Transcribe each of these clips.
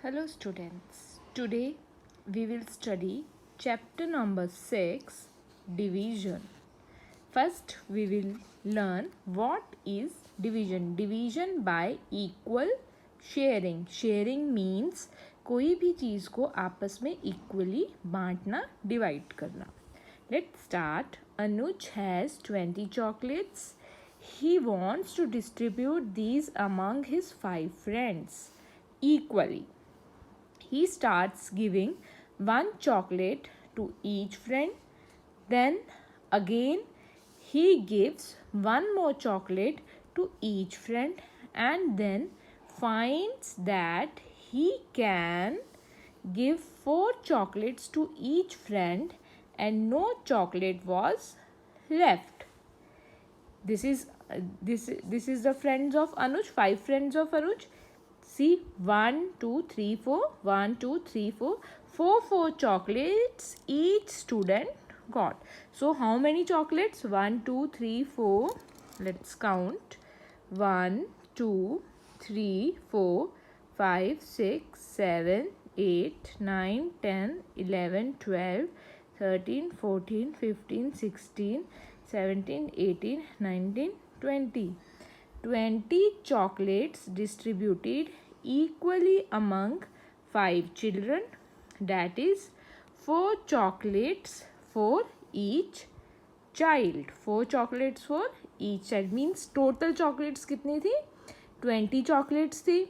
Hello students, today we will study chapter number 6, division. First we will learn what is division. Division by equal sharing. Sharing means कोई भी चीज़ को आपस में equally बांटना, divide करना. Let's start. Anuj has 20 chocolates. He wants to distribute these among his 5 friends equally. He starts giving one chocolate to each friend. Then again he gives one more chocolate to each friend and then finds that he can give 4 chocolates to each friend and no chocolate was left. This is the friends of Anuj, 5 friends of Anuj. See, 1 2 3 4, 1 2 3 4, 4 chocolates each student got. So how many chocolates? 1 2 3 4. Let's count. 1 2 3 4 5 6 7 8 9 10 11 12 13 14 15 16 17 18 19 20. 20 chocolates distributed equally among 5 children, that is 4 chocolates for each child. 4 chocolates for each child means total chocolates कितनी थी? 20 chocolates थी.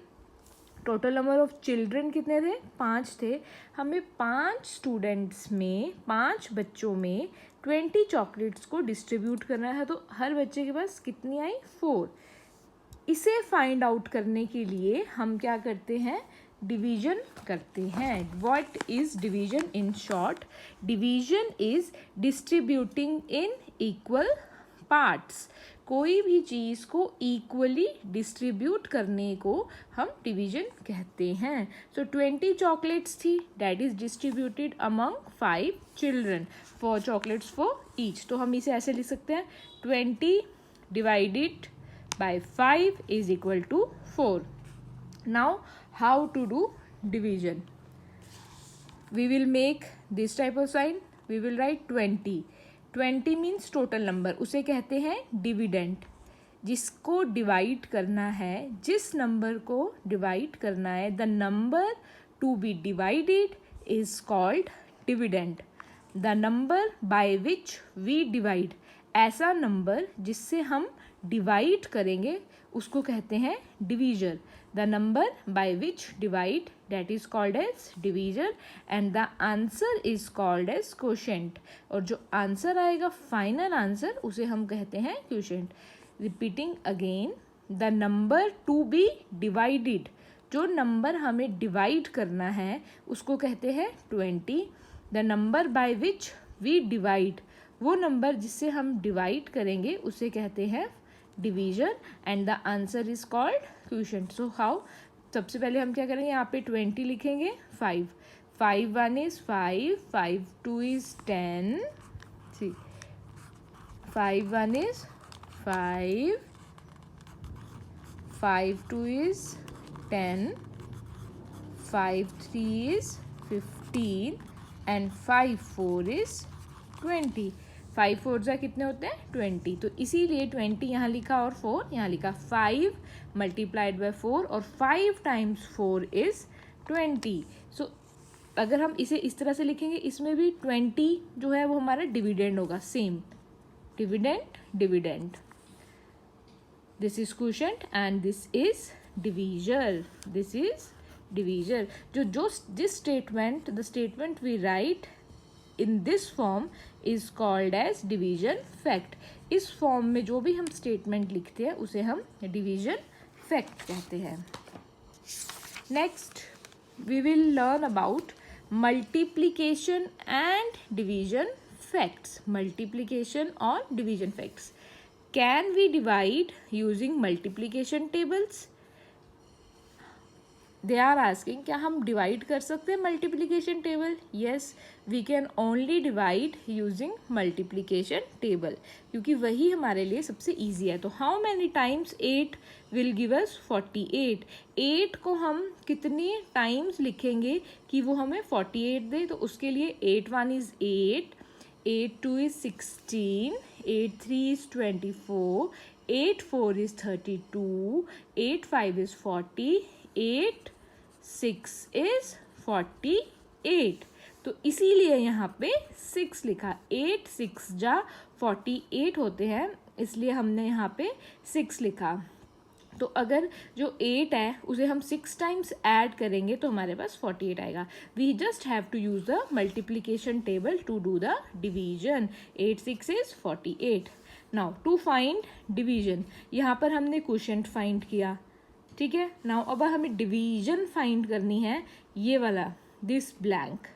Total number of children कितने थे? 5 थे. हमें 5 students में, 5 बच्चों में 20 चॉकलेट्स को डिस्ट्रीब्यूट करना है. तो हर बच्चे के पास कितनी आई? 4. इसे फाइंड आउट करने के लिए हम क्या करते हैं? डिवीजन करते हैं. What is division? In short, division is distributing in equal parts. कोई भी चीज़ को इक्वली डिस्ट्रीब्यूट करने को हम डिवीजन कहते हैं. सो 20 चॉकलेट्स थी, that is distributed among 5 children. 4 chocolates for each. तो हम इसे ऐसे लिख सकते हैं, 20 divided by 5 is equal to 4. Now how to do division? We will make this type of sign. We will write 20. 20 means total number. उसे कहते हैं dividend. जिसको डिवाइड करना है, जिस नंबर को डिवाइड करना है, the number to be divided is called dividend. The number by which we divide, ऐसा नंबर जिससे हम डिवाइड करेंगे उसको कहते हैं divisor. The number by which divide, that is called as divisor and the answer is called as quotient. और जो answer आएगा, फाइनल आंसर, उसे हम कहते हैं quotient. Repeating again, the number to be divided, जो नंबर हमें डिवाइड करना है उसको कहते हैं 20. The number by which we divide, वो नंबर जिससे हम डिवाइड करेंगे उसे कहते हैं division and the answer is called quotient. So how? सबसे पहले हम क्या करेंगे? यहाँ पे 20 लिखेंगे. 5 1 is 5, 5 2 is 10. See, 5 1 is 5, 5 2 is 10, 5 3 is 15 and 5 4 is 20. 5 4 जा कितने होते हैं? 20. तो इसीलिए 20 यहाँ लिखा और 4 यहाँ लिखा. 5 मल्टीप्लाइड बाय 4 और 5 टाइम्स 4 इज 20. सो अगर हम इसे इस तरह से लिखेंगे, इसमें भी 20 जो है वो हमारा डिविडेंड होगा. Same dividend, dividend. This is quotient and this is divisor. This is divisor. जो जिस statement, the statement we write in this form is called as division fact. इस फॉर्म में जो भी हम स्टेटमेंट लिखते हैं उसे हम डिवीजन फैक्ट कहते हैं. Next we will learn about multiplication and division facts. Multiplication और division facts. Can we divide using multiplication tables? They are asking क्या हम डिवाइड कर सकते हैं multiplication table? Yes, we can only divide using multiplication table, क्योंकि वही हमारे लिए सबसे ईजी है. तो how many times 8 will give us 48. 8 को हम कितने टाइम्स लिखेंगे कि वो हमें 48 दे? तो उसके लिए 8 1 is 8, 8 2 is 16, 8 3 is 24, 8 4 is 32, 8 5 is 40, 8 6 is 48. तो इसीलिए यहाँ पे 6 लिखा. 8 6 जा 48 होते हैं, इसलिए हमने यहाँ पे 6 लिखा. तो अगर जो 8 है उसे हम 6 टाइम्स ऐड करेंगे तो हमारे पास 48 आएगा. We just have to use the multiplication table to do the division. 8 6 is 48. Now to find division, यहाँ पर हमने क्वोशंट फाइंड किया, ठीक है. नाउ अब हमें डिवीजन फाइंड करनी है, ये वाला, this blank.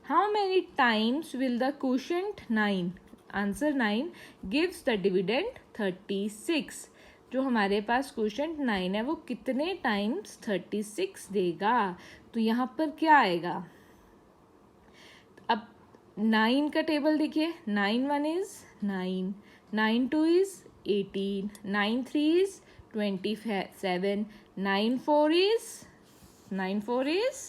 How many times will the quotient 9, answer 9 gives the dividend 36. जो हमारे पास क्वोशंट 9 है वो कितने टाइम्स 36 देगा? तो यहाँ पर क्या आएगा? अब 9 का टेबल देखिए. 9 1 is 9, 9 2 is 18, 9 3 is 27, 9 4 is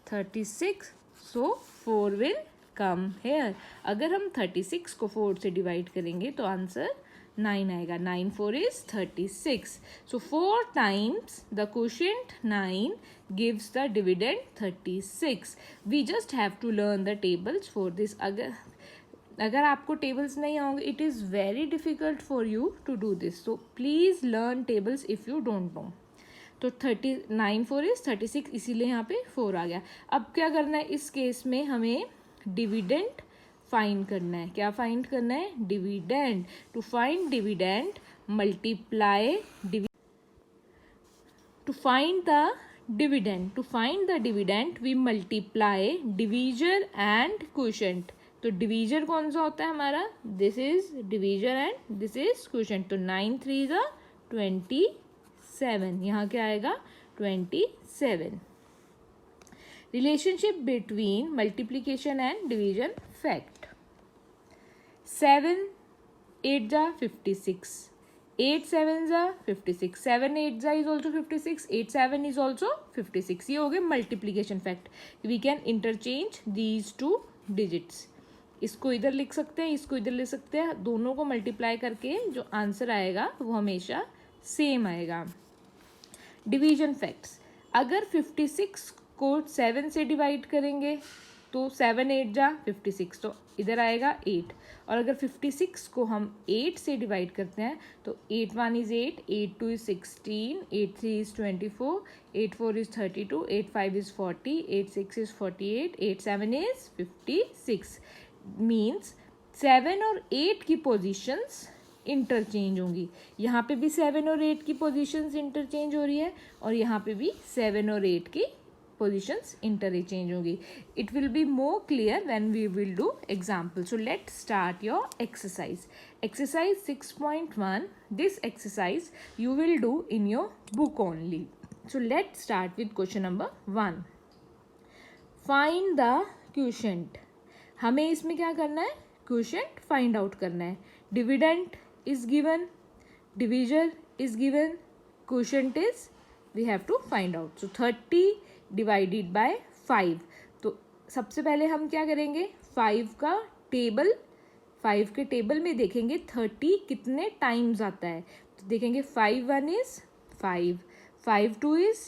36. So 4 will come here. अगर हम 36 को 4 से डिवाइड करेंगे तो आंसर 9 आएगा. 9 4 is 36. So 4 times the quotient 9 gives the dividend 36. We just have to learn the tables for this. अगर आपको टेबल्स नहीं आएंगे, it is very difficult for you to do this. So please learn tables if you don't know. तो 39 4 is 36, इसीलिए यहाँ पे 4 आ गया. अब क्या करना है इस केस में? हमें डिविडेंड फाइंड करना है. क्या फाइंड करना है? Dividend. To find dividend multiply to find the dividend we multiply divisor and quotient. तो डिवीजर कौन सा होता है हमारा? This is divisor and this is quotient. तो 9 3 ज़ा 27, यहाँ क्या आएगा? 27. Relationship between multiplication and division fact. 7 8 जा 56, 8 7 जा 56, 7 8 जा इज ऑल्सो 56, 8 7 इज ऑल्सो 56. ये हो गए multiplication fact. We can interchange these two digits. इसको इधर लिख सकते हैं, इसको इधर लिख सकते हैं. दोनों को मल्टीप्लाई करके जो आंसर आएगा वो हमेशा सेम आएगा. Division facts. अगर 56 को 7 से डिवाइड करेंगे तो 7 8 जा 56, तो इधर आएगा 8. और अगर 56 को हम 8 से डिवाइड करते हैं तो 8 1 is 8, 8 2 is 16, 8 3 is 24, 8 4 is 32, 8 5 is 40, 8 6 is 48, 8 7 is 56. Means 7 और 8 की पोजीशंस इंटरचेंज होंगी. यहाँ पे भी 7 और 8 की पोजीशंस इंटरचेंज हो रही है और यहाँ पे भी 7 और 8 की पोजीशंस इंटरचेंज होंगी. It will be more clear when we will do example. So let's start your exercise. Exercise 6.1. This exercise you will do in your book only. So let's start with question number 1. Find the quotient. हमें इसमें क्या करना है? Quotient find out करना है. Dividend is given, divisor is given, quotient is we have to find out. So 30 divided by 5. तो सबसे पहले हम क्या करेंगे? 5 के टेबल में देखेंगे 30 कितने टाइम्स आता है. तो देखेंगे 5 1 is 5, 5 2 is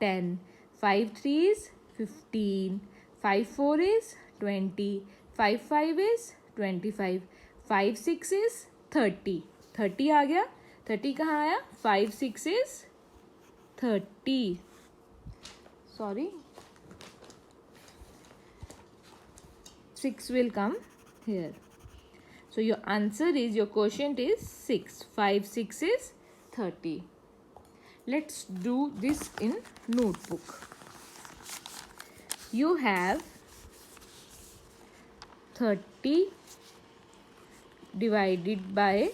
10, 5 3 is 15, 5 4 is 20, 5 5 is 25, 5 6 is 30. 30 आ गया. 30 कहाँ आया? 5 6 is 30. Sorry, 6 will come here. So your answer is, your quotient is 6. 5 6 is 30. Let's do this in notebook. You have 30 divided by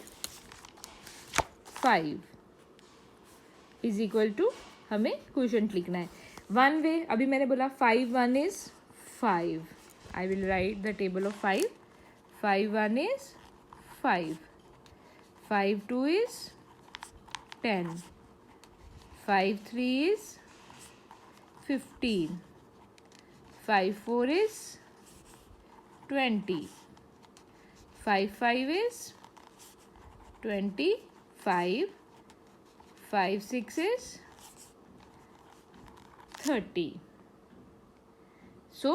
5. Is equal to हमें quotient लिखना है. One way, अभी मैंने बोला 5 1 is 5. I will write the table of 5. 5 1 is 5. 5 2 is 10. 5 3 is 15. 5 4 is 20. 5 5 is 25. 5 6 is 30. So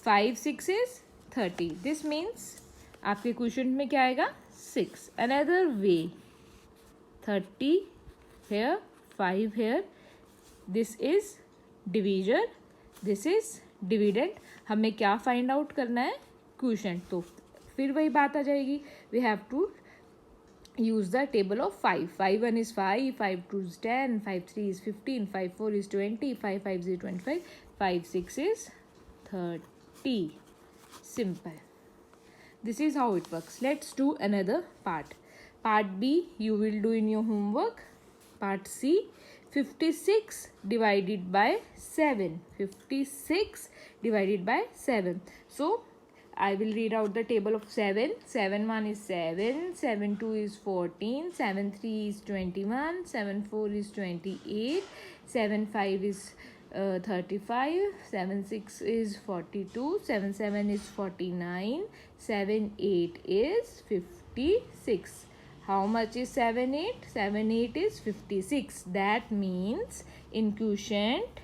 5 6 is 30. This means आपके question में क्या आएगा? 6. Another way, 30 here, 5 here. This is divisor, this is dividend. हमें क्या फाइंड आउट करना है? क्वोशंट. तो फिर वही बात आ जाएगी, we have to use the table of 5. 5 1 is 5, 5 2 is 10, 5 3 is 15, 5 4 is 20, 5 5 is 25, 5 6 is 30. Simple. This is how it works. Let's do another part. Part B you will do in your homework. Part C, 56 divided by 7. 56 divided by 7. So I will read out the table of 7. 7 1 is 7, 7 2 is 14, 7 3 is 21, 7 4 is 28, 7 5 is 35, 7 6 is 42, 7 7 is 49, 7 8 is 56. How much is 7 8? 7 8 is 56. That means in quotient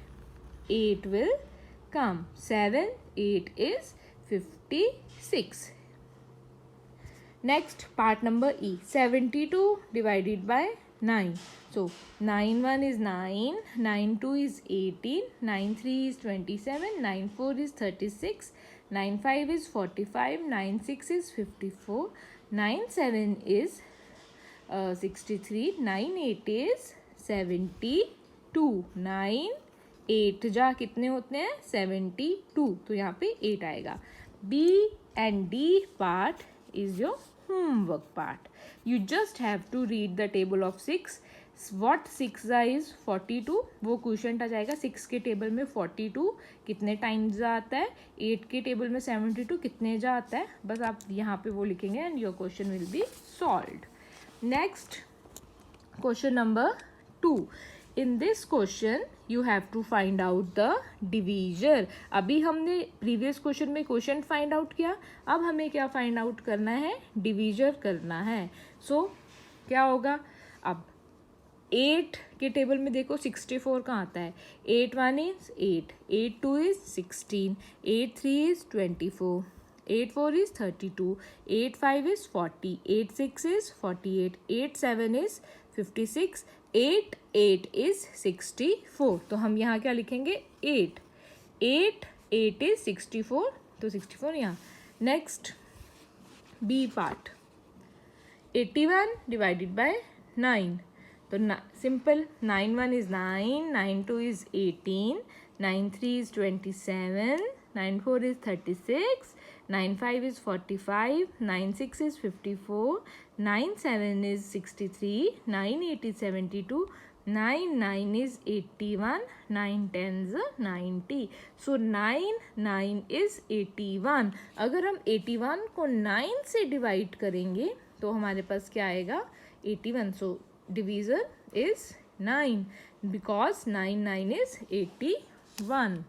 8 will come. 7 8 is 56. Next, part number E, 72 divided by 9. So 9 1 is 9, 9 2 is 18, 9 3 is 27, 9 4 is 36, 9 5 is 45, 9 6 is 54, 9 7 is 63, 9 8 is 72. 9 8 जा कितने होते हैं? 72. तो यहाँ पे 8 आएगा. B and D part is your homework part. You just have to read the table of 6. What 6 is 42. वो question आ जाएगा. 6 के टेबल में 42 कितने टाइम्स जा आता है, 8 के टेबल में 72 कितने जा आता है. बस आप यहाँ पे वो लिखेंगे and your question will be solved. Next, question number 2. In this question you have to find out the divisor. अभी हमने प्रीवियस क्वेश्चन में क्वेश्चन फाइंड आउट किया, अब हमें क्या फाइंड आउट करना है? डिवीजर करना है. सो क्या होगा? अब 8 के टेबल में देखो 64 कहाँ आता है? 8 1 is 8, 8 2 is 16, 8 3 is 24, 8 4 is 32, 8 5 is 40, 8 6 is 48, 8 7 is 56, 8 8 is 64. तो हम यहाँ क्या लिखेंगे? 8 8 8 is 64. तो 64 यहाँ. Next, B part, 81 divided by 9. तो simple. 9 1 is 9, 9 2 is 18, 9 3 is 27, 9 4 is 36, 9 5 is 45, 9 6 is 54, 9 7 is 63, 9 8 is 72, 9 9 is 81, 9 10 is 90. So 9 9 is 81. अगर हम 81 को 9 से डिवाइड करेंगे तो हमारे पास क्या आएगा? 81. So divisor is 9 because 9 9 is 81.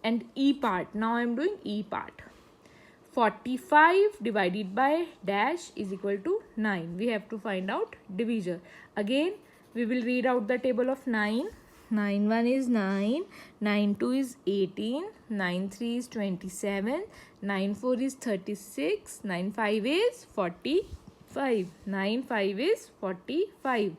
And E part. Now I am doing E part. 45 divided by dash is equal to 9. We have to find out divisor. Again we will read out the table of 9. 9 1 is 9, 9 2 is 18, 9 3 is 27, 9 4 is 36, 9 5 is 45, 9 5 is 45.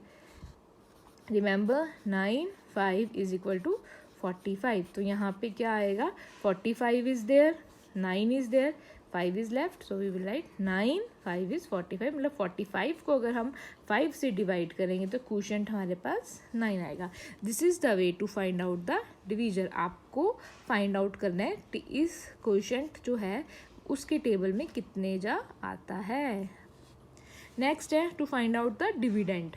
Remember 9 5 is equal to 45. तो यहाँ पे क्या आएगा? 45 is there, 9 is there, 5 is left. So we will write 9 5 is 45. मतलब 45 को अगर हम 5 से डिवाइड करेंगे तो क्वोशंट हमारे पास 9 आएगा. This is the way to find out the divisor. आपको फाइंड आउट करना है इस क्वोशंट जो है उसके टेबल में कितने जा आता है. नेक्स्ट है to find out the dividend.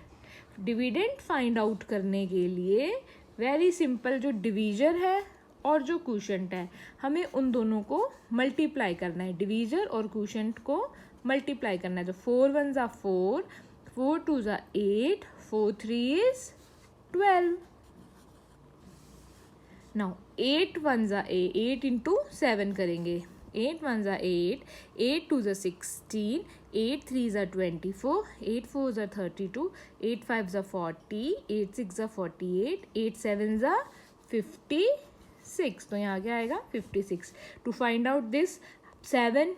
Dividend find out करने के लिए वेरी सिंपल, जो डिवीजर है और जो क्वोशंट है, हमें उन दोनों को मल्टीप्लाई करना है. डिवीजर और क्वोशंट को मल्टीप्लाई करना है. तो 4 1 ज़ा 4, 4 2 ज़ा 8, 4 3 इज 12. नाउ 8 1 ज़ा 8 इंटू 7 करेंगे. 8 1 ज़ा 8, 8 2 ज़ा 16, 8 3 ज़ा 24, 8 4 ज़ा 32, 8 5 ज़ा 40, 8 6 ज़ा 48, 8 7 ज़ा 56. तो यहाँ क्या आएगा 56. To find out this 7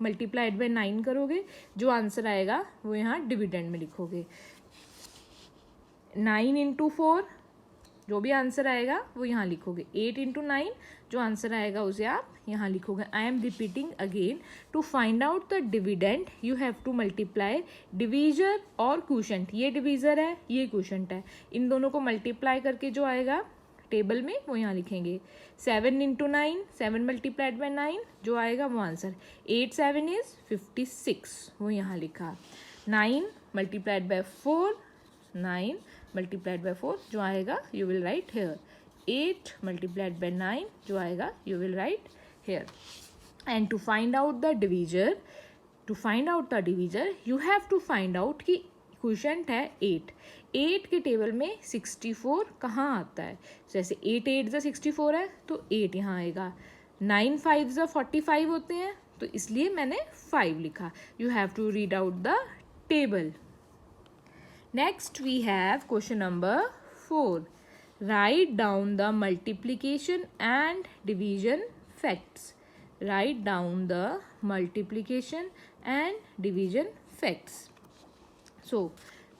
multiplied by 9 करोगे, जो आंसर आएगा वो यहाँ डिविडेंड में लिखोगे. 9 इंटू 4, जो भी आंसर आएगा वो यहाँ लिखोगे. 8 इंटू 9, जो आंसर आएगा उसे आप यहाँ लिखोगे. I am repeating again. To find out the dividend you have to multiply divisor और क्वोशंट. ये डिवीजर है, ये क्वोशंट है. इन दोनों को मल्टीप्लाई करके जो आएगा टेबल में वो यहाँ लिखेंगे. 7 इंटू 9, 7 मल्टीप्लाइड बाय 9, जो आएगा वो आंसर. 8 7 इज 56, वो यहाँ लिखा. 9 मल्टीप्लाइड बाय 4, 9 मल्टीप्लाइड बाय 4, जो आएगा you will write here. 8 multiplied by 9, जो आएगा you will write here. And to find out the divisor you have to find out कि क्वोशंट है 8. 8 के टेबल में 64 कहाँ आता है. जैसे 8 8 ज़ा 64 है तो 8 यहाँ आएगा. 9 5 ज़ा 45 होते हैं, तो इसलिए मैंने 5 लिखा. You have to read out the table. Next we have question number 4. Write down the multiplication and division facts. Write down the multiplication and division facts. So,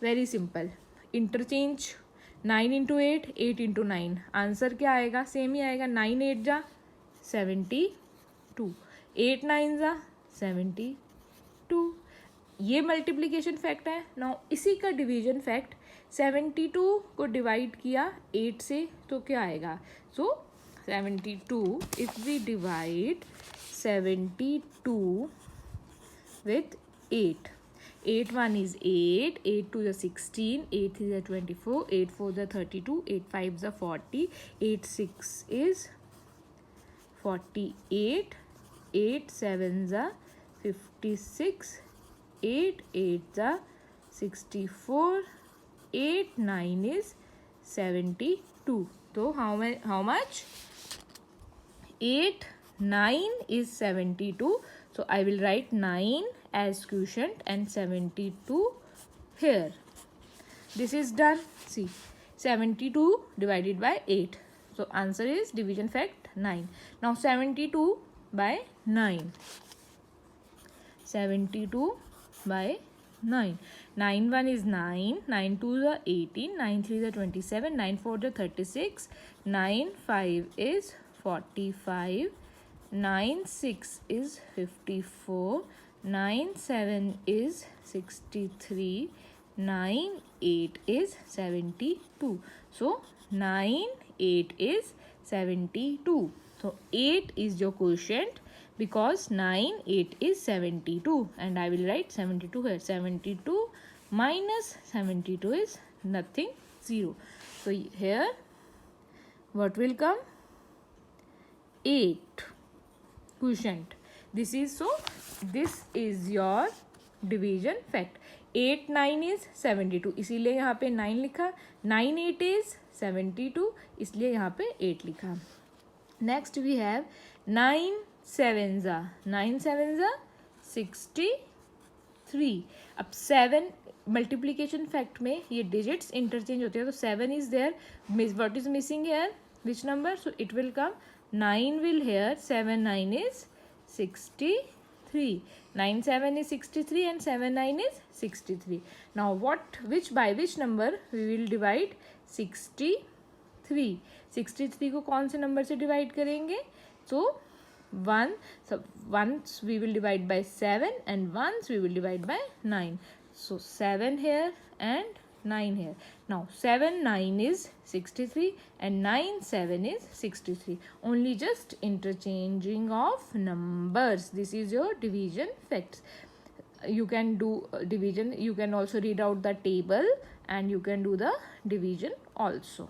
very simple. Interchange 9 into 8, 8 into 9. Answer क्या आएगा? Same ही आएगा. 9 8 जा 72. 8 9 जा 72. ये multiplication fact है. Now इसी का division fact, 72 को डिवाइड किया 8 से तो क्या आएगा. सो 72, if we divide 72 with 8, 8 1 is 8, 8 2 is 16, 8 3 is 24, 8 4 is 32, 8 5 is 40, 8 6 is 48, 8 7 is 56, 8 8 is 64, 8 9 is 72. So how much? 8 9 is 72. So I will write 9 as quotient and 72 here. This is done. See, 72 divided by 8. So answer is division fact 9. Now 72 by 9. 72 by 9. 9 1 is 9, 9 2 is 18, 9 3 is 27, 9 4 is 36, 9 5 is 45, 9 6 is 54, 9 7 is 63, 9 8 is 72. So 9 8 is 72. So 8 is your quotient, because 9 8 is 72, and I will write 72 here. 72 minus 72 is nothing, 0. So here what will come? 8 quotient. This is your division fact. 8 9 is 72, इसीलिए यहाँ पे 9 लिखा. 9 8 is 72, इसलिए यहाँ पे 8 लिखा. Next we have 9 7 ज़ा 63. अब 7 मल्टीप्लीकेशन फैक्ट में ये डिजिट्स इंटरचेंज होते हैं, तो 7 is there. What is missing here? Which number? So it will come 9 will here. 7 9 is 63. 9 7 is 63 and 7 9 is 63. Now by which number we will divide 63? 63 को कौन से नंबर से डिवाइड करेंगे? So once we will divide by 7 and once we will divide by 9. So 7 here and 9 here. Now 7 9 is 63 and 9 7 is 63. Only just interchanging of numbers. This is your division facts. you can do division. You can also read out the table and you can do the division also.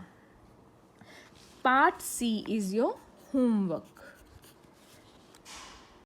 Part C is your homework.